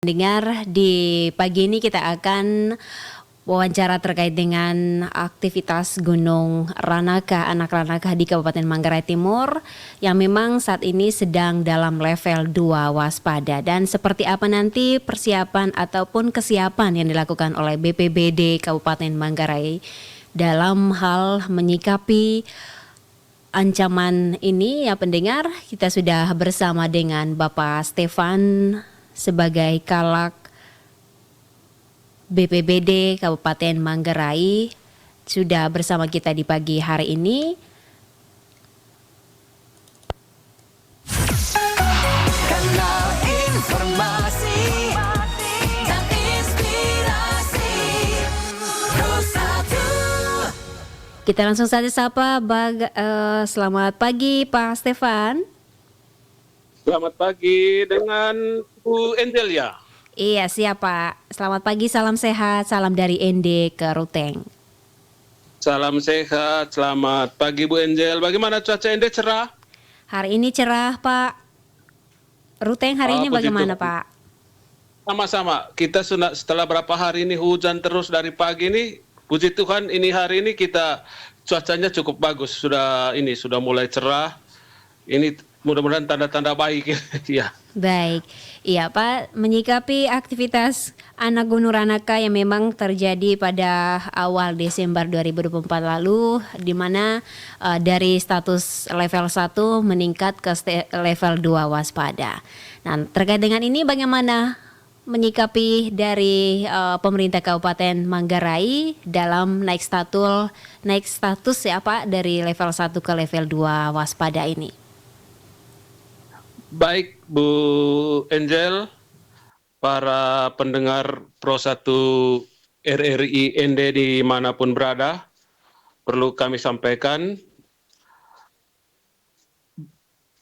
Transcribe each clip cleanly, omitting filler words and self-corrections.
Dengar di pagi ini kita akan wawancara terkait dengan aktivitas Gunung Ranaka, anak Ranaka di Kabupaten Manggarai Timur yang memang saat ini sedang dalam level 2 waspada. Dan seperti apa nanti persiapan ataupun kesiapan yang dilakukan oleh BPBD Kabupaten Manggarai dalam hal menyikapi ancaman ini ya pendengar, kita sudah bersama dengan Bapak Stefan sebagai Kalak BPBD Kabupaten Manggarai sudah bersama kita di pagi hari ini. Kanal informasi dan inspirasi Pro1. Kita langsung saja sapa selamat pagi Pak Stefan. Selamat pagi dengan Bu Angel ya. Iya siap Pak. Selamat pagi, salam sehat, salam dari ND ke Ruteng. Salam sehat, selamat pagi Bu Angel. Bagaimana cuaca Ende cerah? Hari ini cerah Pak. Ruteng hari ini begitu. bagaimana Pak? Sama-sama. Kita setelah berapa hari ini hujan terus dari pagi ini. Puji Tuhan ini hari ini kita cuacanya cukup bagus. Sudah mulai cerah. Ini mudah-mudahan tanda-tanda baik ya. Baik, iya Pak, menyikapi aktivitas anak Gunung Ranaka yang memang terjadi pada awal Desember 2024 lalu, di mana dari status level 1 meningkat ke level 2 waspada. Nah, terkait dengan ini bagaimana menyikapi dari pemerintah Kabupaten Manggarai dalam naik status ya Pak dari level 1 ke level 2 waspada ini? Baik Bu Angel, para pendengar Pro1 RRI ND dimanapun berada, perlu kami sampaikan.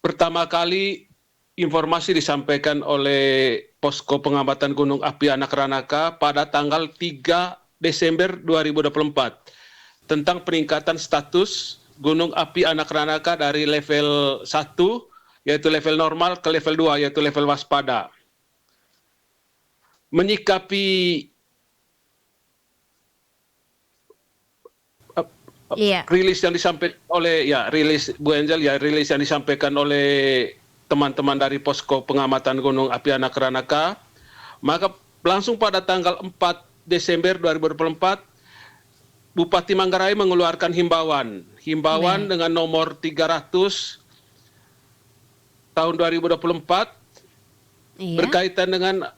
Pertama kali informasi disampaikan oleh Posko Pengamatan Gunung Api Anak Ranaka pada tanggal 3 Desember 2024 tentang peningkatan status Gunung Api Anak Ranaka dari level 1 yaitu level normal ke level 2 yaitu level waspada. Menyikapi rilis yang disampaikan oleh rilis Bu Angel rilis yang disampaikan oleh teman-teman dari Posko Pengamatan Gunung Api Anak Ranaka, maka langsung pada tanggal 4 Desember 2024 Bupati Manggarai mengeluarkan himbauan dengan nomor 300 tahun 2024 berkaitan dengan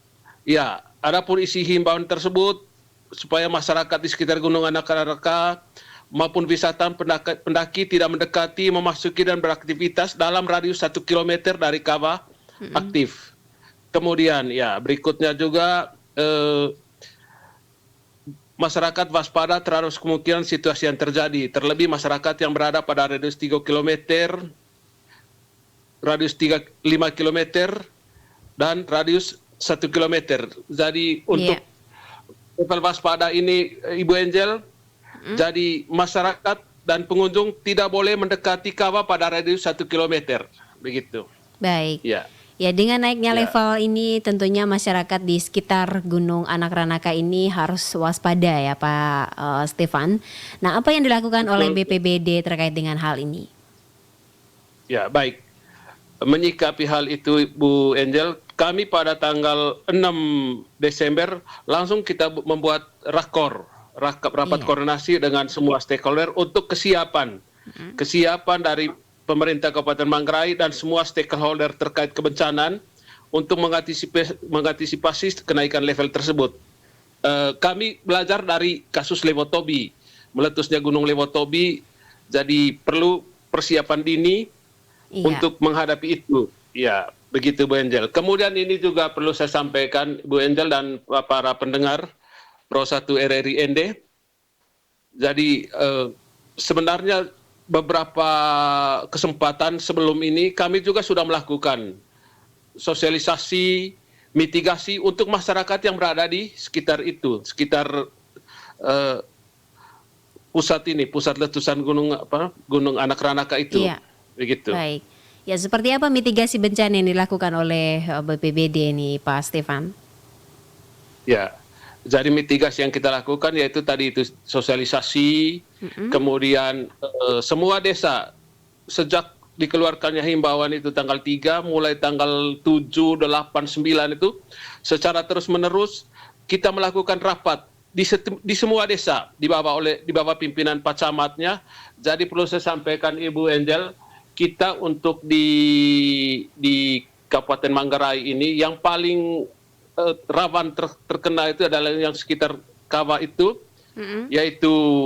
adapun isi himbauan tersebut supaya masyarakat di sekitar Gunung Anak Ranaka maupun wisatawan pendaki tidak mendekati, memasuki dan beraktivitas dalam radius 1 km dari kawah aktif. Kemudian berikutnya juga masyarakat waspada terhadap kemungkinan situasi yang terjadi, terlebih masyarakat yang berada pada radius 3 km, radius 5 km, dan radius 1 km. Jadi untuk level waspada ini Ibu Angel, jadi masyarakat dan pengunjung tidak boleh mendekati kawah pada radius 1 km. Begitu. Baik. Ya, dengan naiknya level ini tentunya masyarakat di sekitar Gunung Anak Ranaka ini harus waspada ya Pak Stefan. Nah, apa yang dilakukan oleh BPBD terkait dengan hal ini? Ya, baik. Menyikapi hal itu Bu Angel, kami pada tanggal 6 Desember langsung kita membuat rapat koordinasi dengan semua stakeholder untuk kesiapan dari pemerintah Kabupaten Manggarai dan semua stakeholder terkait kebencanaan untuk mengantisipasi kenaikan level tersebut. Kami belajar dari kasus Lewotobi, meletusnya Gunung Lewotobi, jadi perlu persiapan dini untuk menghadapi itu. Ya, begitu Bu Angel. Kemudian ini juga perlu saya sampaikan Bu Angel dan para pendengar Pro1 RRI ND. Jadi sebenarnya beberapa kesempatan sebelum ini kami juga sudah melakukan sosialisasi, mitigasi untuk masyarakat yang berada di sekitar itu, sekitar pusat letusan Gunung Anak Ranaka itu. Begitu. Baik. Ya, seperti apa mitigasi bencana yang dilakukan oleh BPBD ini, Pak Stefan? Ya, jadi mitigasi yang kita lakukan yaitu tadi itu sosialisasi, kemudian semua desa sejak dikeluarkannya himbauan itu tanggal 3, mulai tanggal 7, 8, 9 itu secara terus-menerus kita melakukan rapat di semua desa di bawah pimpinan Pak Camatnya. Jadi perlu saya sampaikan Ibu Angel, kita untuk di Kabupaten Manggarai ini yang paling rawan terkena itu adalah yang sekitar Kawa itu, yaitu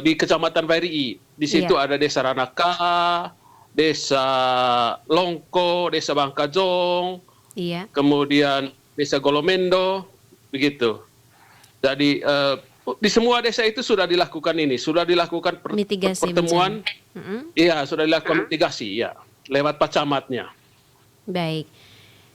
di Kecamatan Vairi. Di situ ada Desa Ranaka, Desa Longko, Desa Bangkajong, kemudian Desa Golomendo, begitu. Jadi di semua desa itu sudah dilakukan Mitigasi pertemuan, iya sudah dilakukan mitigasi, ya lewat Pak Camatnya. Baik.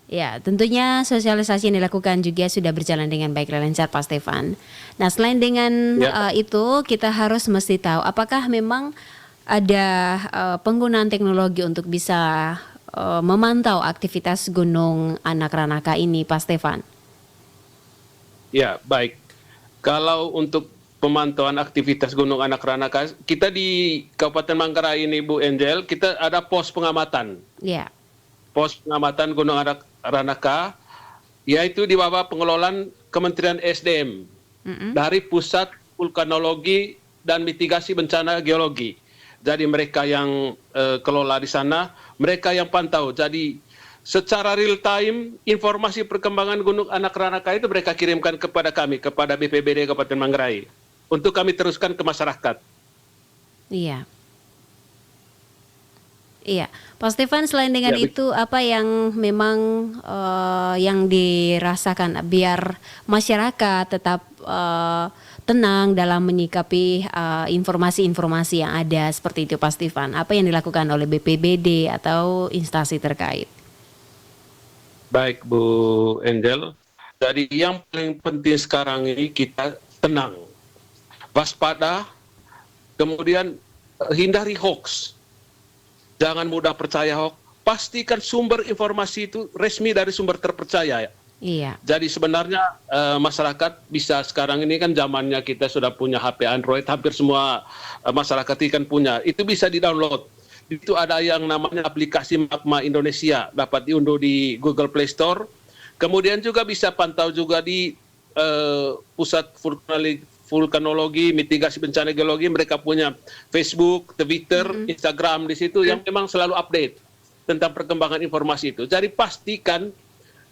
Ya, tentunya sosialisasi yang dilakukan juga sudah berjalan dengan baik dan lancar, Pak Stefan. Nah, selain dengan itu, kita harus mesti tahu apakah memang ada penggunaan teknologi untuk bisa memantau aktivitas Gunung Anak Ranaka ini, Pak Stefan? Ya, baik. Kalau untuk pemantauan aktivitas Gunung Anak Ranaka, kita di Kabupaten Manggarai ini, Bu Angel, kita ada pos pengamatan. Ya. Pos pengamatan Gunung Anak Ranaka, yaitu di bawah pengelolaan Kementerian SDM dari Pusat Vulkanologi dan Mitigasi Bencana Geologi. Jadi mereka yang kelola di sana, mereka yang pantau. Jadi secara real time informasi perkembangan Gunung Anak Ranaka itu mereka kirimkan kepada kami, kepada BPBD Kabupaten Manggarai, untuk kami teruskan ke masyarakat. Iya. Iya, Pak Stefan, selain dengan itu apa yang memang yang dirasakan biar masyarakat tetap tenang dalam menyikapi informasi-informasi yang ada seperti itu, Pak Stefan? Apa yang dilakukan oleh BPBD atau instansi terkait? Baik, Bu Angel. Jadi yang paling penting sekarang ini kita tenang, waspada, kemudian hindari hoax. Jangan mudah percaya hoax. Pastikan sumber informasi itu resmi dari sumber terpercaya. Iya. Jadi sebenarnya masyarakat bisa, sekarang ini kan zamannya kita sudah punya HP Android, hampir semua masyarakat ini kan punya. Itu bisa di-download. Itu ada yang namanya aplikasi Magma Indonesia, dapat diunduh di Google Play Store. Kemudian juga bisa pantau juga di Pusat Vulkanologi, Mitigasi Bencana Geologi, mereka punya Facebook, Twitter, Instagram di situ yang memang selalu update tentang perkembangan informasi itu. Jadi pastikan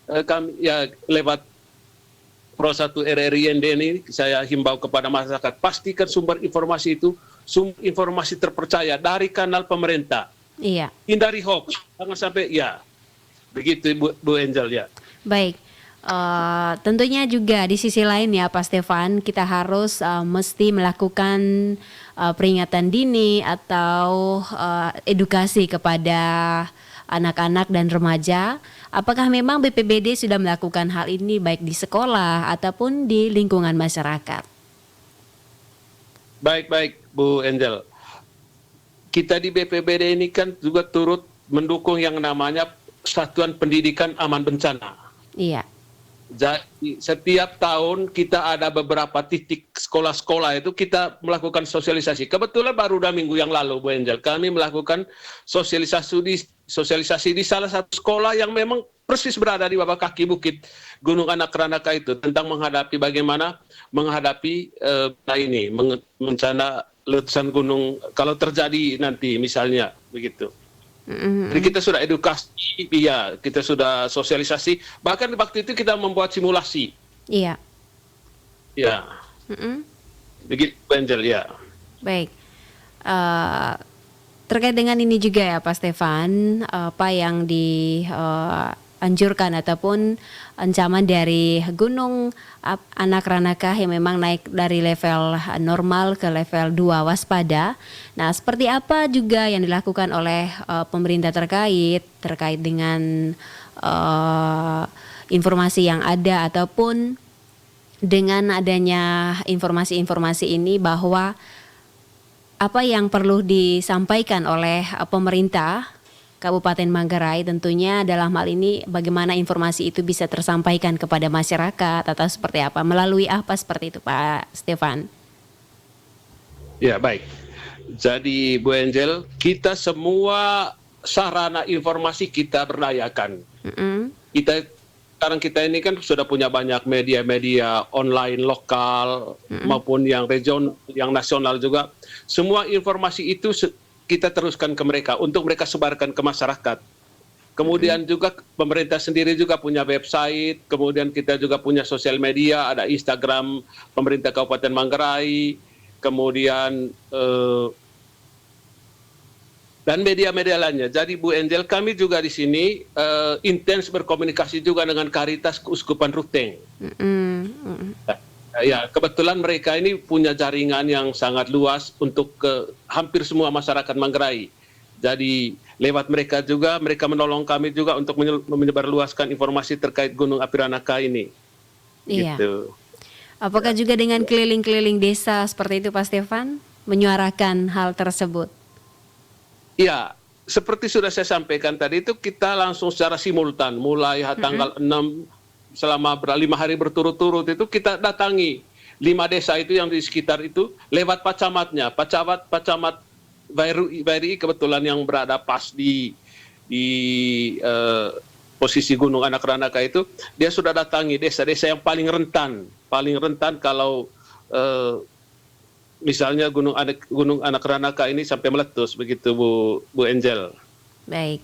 kami ya lewat Pro 1 RRI ND ini saya himbau kepada masyarakat, pastikan sumber informasi itu sumber informasi terpercaya dari kanal pemerintah. Iya. Hindari hoax, jangan sampai begitu Bu Angel ya. Baik. Tentunya juga di sisi lain ya Pak Stefan, kita harus mesti melakukan peringatan dini atau edukasi kepada anak-anak dan remaja. Apakah memang BPBD sudah melakukan hal ini baik di sekolah ataupun di lingkungan masyarakat? Baik Bu Angel. Kita di BPBD ini kan juga turut mendukung yang namanya Satuan Pendidikan Aman Bencana. Iya. Jadi setiap tahun kita ada beberapa titik sekolah-sekolah itu kita melakukan sosialisasi. Kebetulan baru 2 minggu yang lalu Bu Angel, kami melakukan sosialisasi di salah satu sekolah yang memang persis berada di bawah kaki bukit Gunung Anak Ranaka itu, tentang bagaimana menghadapi bencana letusan gunung kalau terjadi nanti misalnya begitu. Jadi kita sudah edukasi, kita sudah sosialisasi, bahkan waktu itu kita membuat simulasi. Iya. Ya. Begitu Angel ya. Baik. Terkait dengan ini juga ya Pak Stefan, apa yang dianjurkan ataupun ancaman dari Gunung Anak Ranaka yang memang naik dari level normal ke level 2 waspada. Nah, seperti apa juga yang dilakukan oleh pemerintah terkait dengan informasi yang ada ataupun dengan adanya informasi-informasi ini, bahwa apa yang perlu disampaikan oleh pemerintah Kabupaten Manggarai, tentunya dalam hal ini bagaimana informasi itu bisa tersampaikan kepada masyarakat atau seperti apa, melalui apa seperti itu Pak Stefan? Ya, baik. Jadi Bu Angel, kita semua sarana informasi kita berdayakan. Sekarang kita ini kan sudah punya banyak media-media online lokal maupun yang regional, yang nasional juga. Semua informasi itu kita teruskan ke mereka untuk mereka sebarkan ke masyarakat. Kemudian juga pemerintah sendiri juga punya website, kemudian kita juga punya sosial media, ada Instagram pemerintah Kabupaten Manggarai, kemudian dan media-media lainnya. Jadi Bu Angel, kami juga di sini intens berkomunikasi juga dengan Karitas Keuskupan Ruteng. Ya, kebetulan mereka ini punya jaringan yang sangat luas untuk hampir semua masyarakat Manggarai. Jadi lewat mereka juga, mereka menolong kami juga untuk menyebarluaskan informasi terkait Gunung Api Ranaka ini. Iya. Gitu. Apakah juga dengan keliling-keliling desa seperti itu Pak Stefan, menyuarakan hal tersebut? Ya, seperti sudah saya sampaikan tadi itu kita langsung secara simultan mulai tanggal 6 selama 5 hari berturut-turut itu kita datangi 5 desa itu yang di sekitar itu lewat pacamatnya. Pacamat Bairi kebetulan yang berada pas di posisi Gunung Anak Ranaka itu, dia sudah datangi desa-desa yang paling rentan kalau misalnya Gunung Anak Ranaka ini sampai meletus begitu Bu Angel. Baik.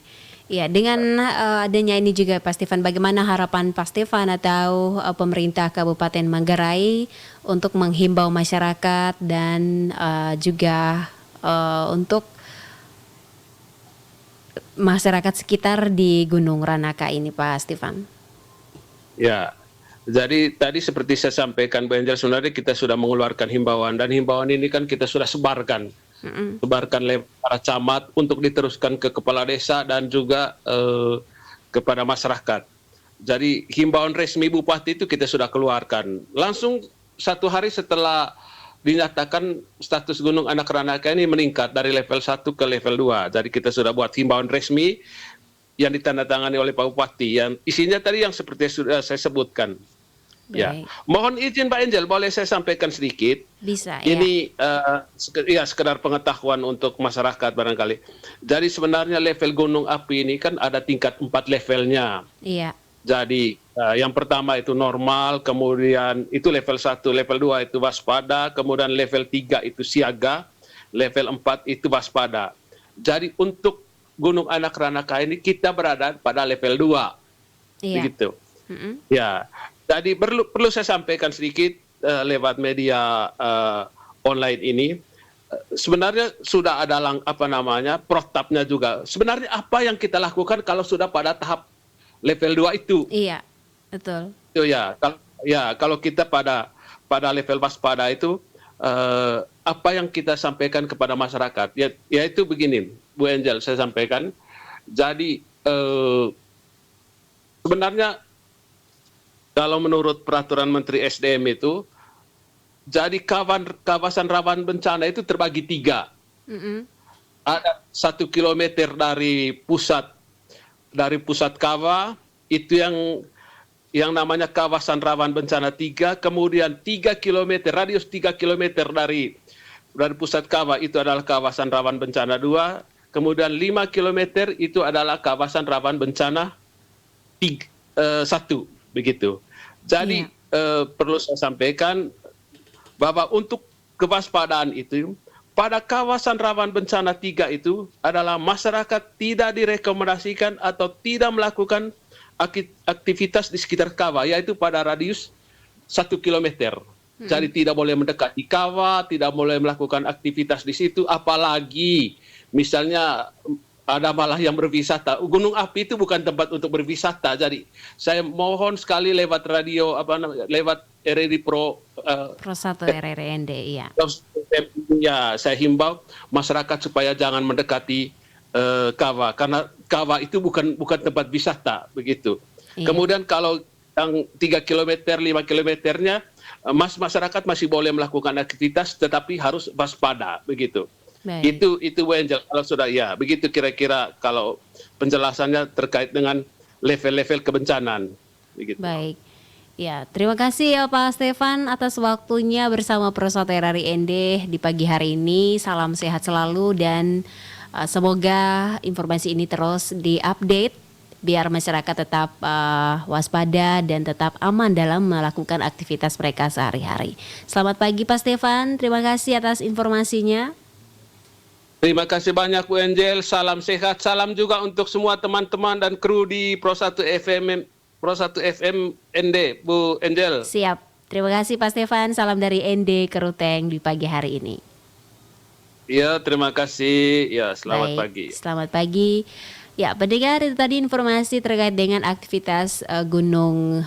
Ya, dengan adanya ini juga Pak Stefan, bagaimana harapan Pak Stefan atau pemerintah Kabupaten Manggarai untuk menghimbau masyarakat dan juga untuk masyarakat sekitar di Gunung Ranaka ini Pak Stefan? Ya, jadi tadi seperti saya sampaikan Bu Angel, sebenarnya kita sudah mengeluarkan himbauan, dan himbauan ini kan kita sudah sebarkan lewat para camat untuk diteruskan ke kepala desa dan juga kepada masyarakat. Jadi himbauan resmi Bupati itu kita sudah keluarkan. Langsung 1 hari setelah dinyatakan status Gunung Anak Ranaka ini meningkat dari level 1 ke level 2. Jadi kita sudah buat himbauan resmi yang ditandatangani oleh Pak Bupati, yang isinya tadi yang seperti sudah saya sebutkan. Ya, mohon izin Pak Angel, boleh saya sampaikan sedikit? Bisa. Ini sekedar pengetahuan untuk masyarakat barangkali. Jadi sebenarnya level gunung api ini kan ada tingkat 4 levelnya. Iya. Jadi yang pertama itu normal, kemudian itu level 1, level 2 itu waspada, kemudian level 3 itu siaga, level 4 itu waspada. Jadi untuk Gunung Anak Ranaka ini kita berada pada level 2. Iya. Begitu. Ya. Jadi perlu saya sampaikan sedikit lewat media online ini. Sebenarnya sudah ada protapnya juga. Sebenarnya apa yang kita lakukan kalau sudah pada tahap level 2 itu? Iya, betul. Itu kalau kita pada level waspada itu apa yang kita sampaikan kepada masyarakat? Yaitu begini, Bu Angel, saya sampaikan. Jadi sebenarnya kalau menurut peraturan Menteri SDM itu, jadi kawasan rawan bencana itu terbagi 3. Ada 1 kilometer dari pusat kawah, itu yang namanya kawasan rawan bencana 3, kemudian 3 kilometer, radius 3 kilometer dari pusat kawah itu adalah kawasan rawan bencana 2, kemudian 5 kilometer itu adalah kawasan rawan bencana 1. Begitu. Jadi perlu saya sampaikan bahwa untuk kewaspadaan itu pada kawasan rawan bencana 3 itu adalah masyarakat tidak direkomendasikan atau tidak melakukan aktivitas di sekitar kawah, yaitu pada radius 1 kilometer. Jadi tidak boleh mendekati kawah, tidak boleh melakukan aktivitas di situ, apalagi misalnya ada malah yang berwisata. Gunung api itu bukan tempat untuk berwisata. Jadi saya mohon sekali lewat radio lewat RRI Pro 1 RRND, iya. Ya, saya himbau masyarakat supaya jangan mendekati kawah, karena kawah itu bukan tempat wisata begitu. Iya. Kemudian kalau yang 3 km, 5 kilometernya masyarakat masih boleh melakukan aktivitas tetapi harus waspada begitu. Baik. Itu Bu Angel, kalau sudah ya, begitu kira-kira kalau penjelasannya terkait dengan level-level kebencanaan. Begitu. Baik. Ya, terima kasih ya Pak Stefan atas waktunya bersama Prosot RRI ND di pagi hari ini. Salam sehat selalu dan semoga informasi ini terus diupdate biar masyarakat tetap waspada dan tetap aman dalam melakukan aktivitas mereka sehari-hari. Selamat pagi Pak Stefan, terima kasih atas informasinya. Terima kasih banyak Bu Angel, salam sehat, salam juga untuk semua teman-teman dan kru di Pro 1 FM ND, Bu Angel. Siap, terima kasih Pak Stefan, salam dari ND Keruteng di pagi hari ini. Ya, terima kasih. Ya, selamat Baik, pagi. selamat pagi. Ya, pendengar itu tadi informasi terkait dengan aktivitas Gunung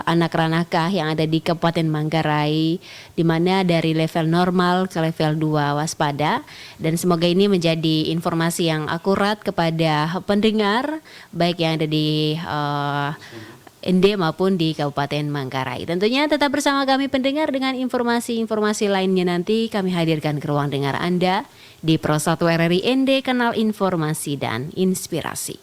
Anak Ranakah yang ada di Kabupaten Manggarai, di mana dari level normal ke level 2 waspada, dan semoga ini menjadi informasi yang akurat kepada pendengar baik yang ada di ND maupun di Kabupaten Manggarai. Tentunya tetap bersama kami pendengar dengan informasi-informasi lainnya nanti kami hadirkan ke ruang dengar Anda di Pro 1 RRI ND, kanal informasi dan inspirasi.